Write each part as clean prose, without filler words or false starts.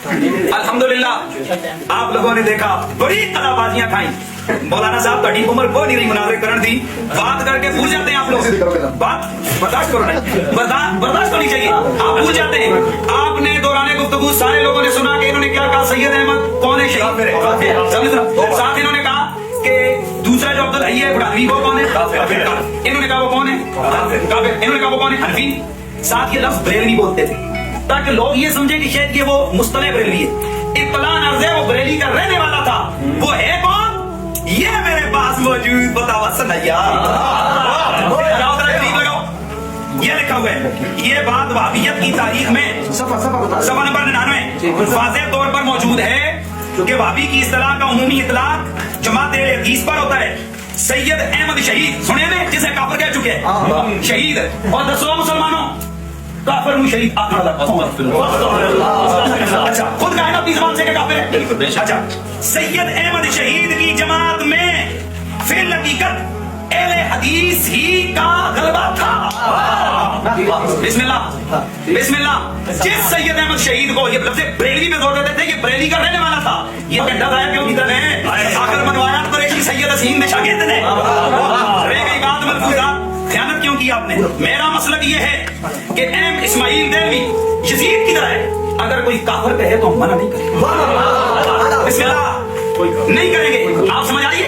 الحمدللہ آپ لوگوں نے دیکھا بڑی کلابازیاں کھائیں. مولانا صاحب تھوڑی عمر کو نہیں رہی مناظر کرن دی, بات کر کے بھول جاتے ہیں آپ لوگ. بات برداشت کرو نا, برداشت ہونی چاہیے. آپ بھول جاتے ہیں. آپ نے دوران گفتگو سارے لوگوں نے سنا کہ انہوں نے کیا کہا, سید احمد کون ہے شہید. ساتھ انہوں نے کہا کہ دوسرا جو عبد الحی ہے بڑھاوی وہ کون ہے, انہوں نے کہا وہ کون ہے کافر, انہوں نے کہا وہ کون ہے حنفی. ساتھ یہ لفظ بریلوی بولتے تھے تاکہ لوگ یہ سمجھیں کہ شاید کہ وہ مصطلح بریلوی ہے. اطلاع عرض ہے وہ بریلی کا رہنے والا تھا. وہ ہے کون؟ یہ میرے پاس موجود بتاوا سنیا. یہ لکھا ہوا ہے, یہ بات وہابیت کی تاریخ میں صفحہ نمبر 99 واضح طور پر موجود ہے کہ وہابی کی اصطلاح کا عمومی اطلاق جماعت اہل حدیث پر ہوتا ہے. سید احمد شہید سنے نے جسے کافر کہہ چکے ہیں شہید, اور دسو مسلمانوں کافر ہوں شہید. اچھا خود کہا ہے نا اپنی زبان سے کہ کافر ہے. اچھا سید احمد شہید کی جماعت میں فی الحقیقت اہل حدیث ہی کا غلبہ تھا. بسم اللہ بسم اللہ. جس سید احمد شہید کو یہ لفظ بریلی میں زور دیتے تھے کہ بریلی کا رہنے والا تھا, یہ گڈھا ضائع کیوں کی طرح ہے. آخر منوایا قریشی سید حسین میں شاگرد تھے. رہ گئی بات ملفوظات, خیانت کیوں کی آپ نے. میرا مسلک یہ ہے کہ ایم اسماعیل دہلوی یزید کی طرح ہے, اگر کوئی کافر کہے تو ہم منع نہیں کریں گے. بسم اللہ نہیں کریں گے. آپ سمجھ آئیے.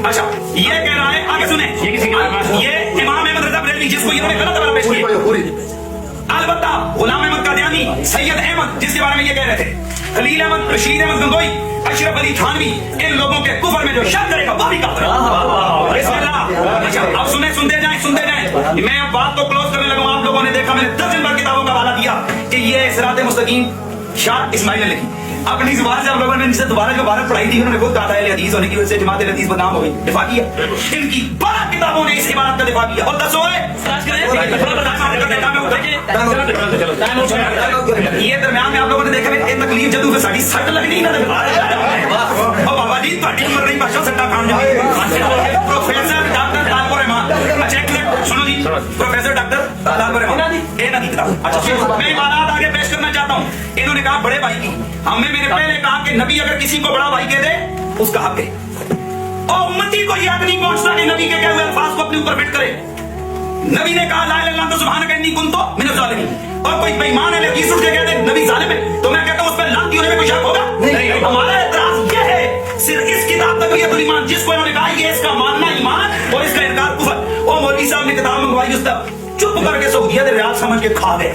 اچھا یہ کہہ رہا ہے, آگے سنیں, یہ امام احمد رضا بریلوی جس کو انہوں نے غلط حوالہ پیش کیا. البتہ غلام احمد قادیانی, سید احمد جس کے بارے میں یہ کہہ رہے تھے, خلیل احمد, رشید احمد گنگوئی, اشرف علی تھانوی, ان لوگوں کے کفر میں جو شک کرے گا وہ بھی کافر ہے. بسم اللہ. اچھا اب سنیں, سنتے جائیں. میں اب بات کو کلوز کرنے لگا. آپ لوگوں نے دیکھا میں نے درجن بھر کتابوں کا حوالہ دیا کہ یہ صراط مستقیم شاہ اسماعیل نے لکھی. اپنی زبان سے آپ لوگوں نے ان سے دوبارہ جو عبارت پڑھائی تھی, انہوں نے خود کہا تھا اہل حدیث ہونے کی وجہ سے جماعت اہل حدیث بدنام ہو گئی, دفاع کیا. ان کی 12 کتابوں نے اس عبارت کا دفاع کیا. اور دسو یہ درمیان میں آپ لوگوں نے دیکھا تکلیف جدو پہ ساڑی سٹ لگنی نا. بابا جی تھوڑی عمر نہیں بادشاہ سٹا کھان جائے. پروفیسر ڈاکٹر طالب الرحمان. اچھا ایک منٹ سنو جی, پروفیسر ڈاکٹر طالب الرحمان یہ نہ کی کتاب. اچھا میں عبارات آگے پیش کرنا چاہتا ہوں. انہوں نے کہا بڑے بھائی کی, ہم نے میرے پہلے کہا کہ نبی اگر کسی کو بڑا بھائی کہہ دے اس کا حق ہے, اور امتی کو یہ حق نہیں پہنچتا کہ نبی کے کہے ہوئے الفاظ کو اپنے اوپر فٹ کرے. نبی نے کہا لا الہ الا انت سبحانک انی کنت من الظالمین, اور کوئی بے ایمان ہے حدیث اٹھ کے کہہ دے نبی ظالم ہے, تو میں کہتا ہوں اس پہ لعنتی ہونے میں کوئی شک ہوگا نہیں. ہمارا اعتراض یہ ہے صرف اس کتاب تقویۃ الایمان, جس کو انہوں نے کہا یہ اس کا ماننا ایمان اور اس کا انکار کفر. اور مولوی صاحب نے کتاب منگوائی, اس طرح چپ کر کے سعودیہ دے ریاض سمجھ کے کھا گئے. ہی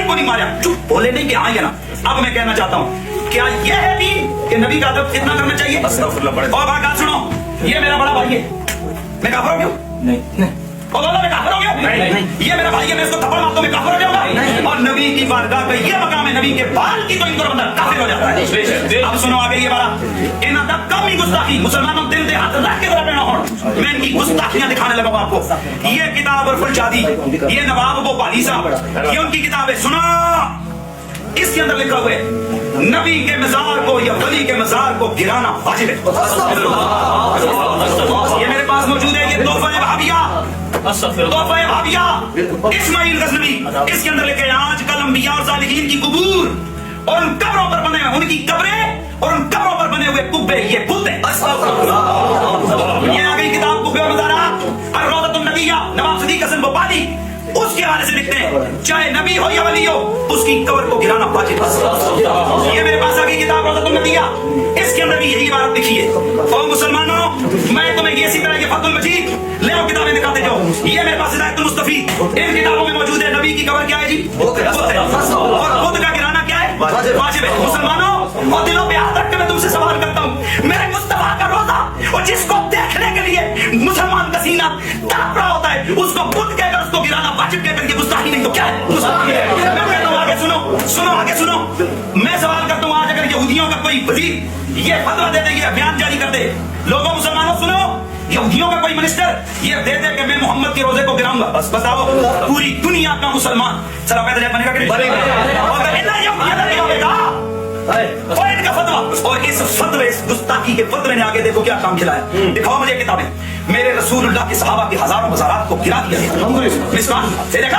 کو نہیں مارا, چپ بولے نہیں کہ ہاں یا نا. اب میں کہنا چاہتا ہوں کیا یہ ہے دین کہ نبی کا ادب اتنا کرنا چاہیے. اور بات سنو, یہ میرا بڑا بھائی ہے, میں کافر ہو گیا نہیں, اور بولا میں کافر ہو گیا نہیں, یہ میرا بھائی ہے میں اس کو تھپڑ مارتا ہوں میں کافر ہو جاؤں گا. اور نبی کی بارگاہ کا یہ مقام ہے, نبی کے بال کی تو ان کو بندہ کافر ہو جاتا ہے. اب سنو آگے یہ بارہ, انہاں تک کم ہی گستاخی مسلمانوں دل دے ہاتھ رکھ کے ذرا پینا ہو, میں ان کی گستاخیاں دکھانے لگا ہوں آپ کو. یہ کتاب اور فلشادی, یہ نواب بھوپالی صاحب, یہ ان کی کتاب ہے. سنو اس کے اندر لکھا ہوا ہے نبی کے مزار کو یا ولی کے مزار کو گرانا واجب ہے. یہ میرے پاس موجود ہے, یہ تحفہ وہابیہ, تحفہ وہابیہ اسماعیل غزنوی. اس کے اندر لکھے آج کل انبیاء اور صالحین کی قبور اور ان قبروں پر بنے ہوئے, ان کی قبریں اور ان قبروں پر بنے ہوئے قبے یہ بت ہیں. یہ آ گئی کتاب قبے اور مزارات, الروضۃ النبیہ, نواب صدیق حسن بھوپالی. اس کے حوالے سے لکھتے ہیں چاہے نبی ہو یا ولی ہو اس کی قبر کو گرانا واجب ہے. یہ میرے پاس آ گئی کتاب روضۃ النبیہ, اس کے اندر بھی یہی عبارت لکھی ہے. اور مسلمانوں میں تمہیں یہ اسی طرح یہ فتح المجید لے آؤ کتابیں دکھاتے جاؤ. یہ میرے پاس ہدایت المستفید, ان کتابوں میں موجود ہے. نبی کی قبر کیا ہے جی, بت ہے, اور بت کا گرانا کیا ہے واجب ہے. مسلمانوں اور دلوں پہ ہاتھ رکھ کے میں تم سے سوال کرتا ہوں, میرے مصطفیٰ کا روزہ اور جس کو دیکھنے کے لیے مسلمان کا سینہ تڑپ رہا ہوتا ہے اس کو بت کہہ کر اس کو گرانا واجب کہہ کر, یہ گستاخی نہیں تو کیا ہے؟ میں کہتا ہوں آگے سنو آگے سنو. میں سوال کرتا ہوں آج اگر یہودیوں کا کوئی وزیر یہ فتویٰ دے دے, یہ بیان جاری کر دے, لوگوں مسلمانوں سنو, یہودیوں کا کوئی منسٹر یہ دے دے کہ میں محمد کے روزے کو گراؤں گا, بس بتاؤ پوری دنیا کا مسلمان سر پیدل بنے گا کہ اور ان کا فتویٰ, اور اس فتوے اس گستاخی کے فتوے نے آگے دیکھو کیا کام کھلایا. دکھاؤ مجھے کتابیں. میرے رسول اللہ کے صحابہ کے ہزاروں مزارات کو گرا دیا گیا. مسکان سے دیکھا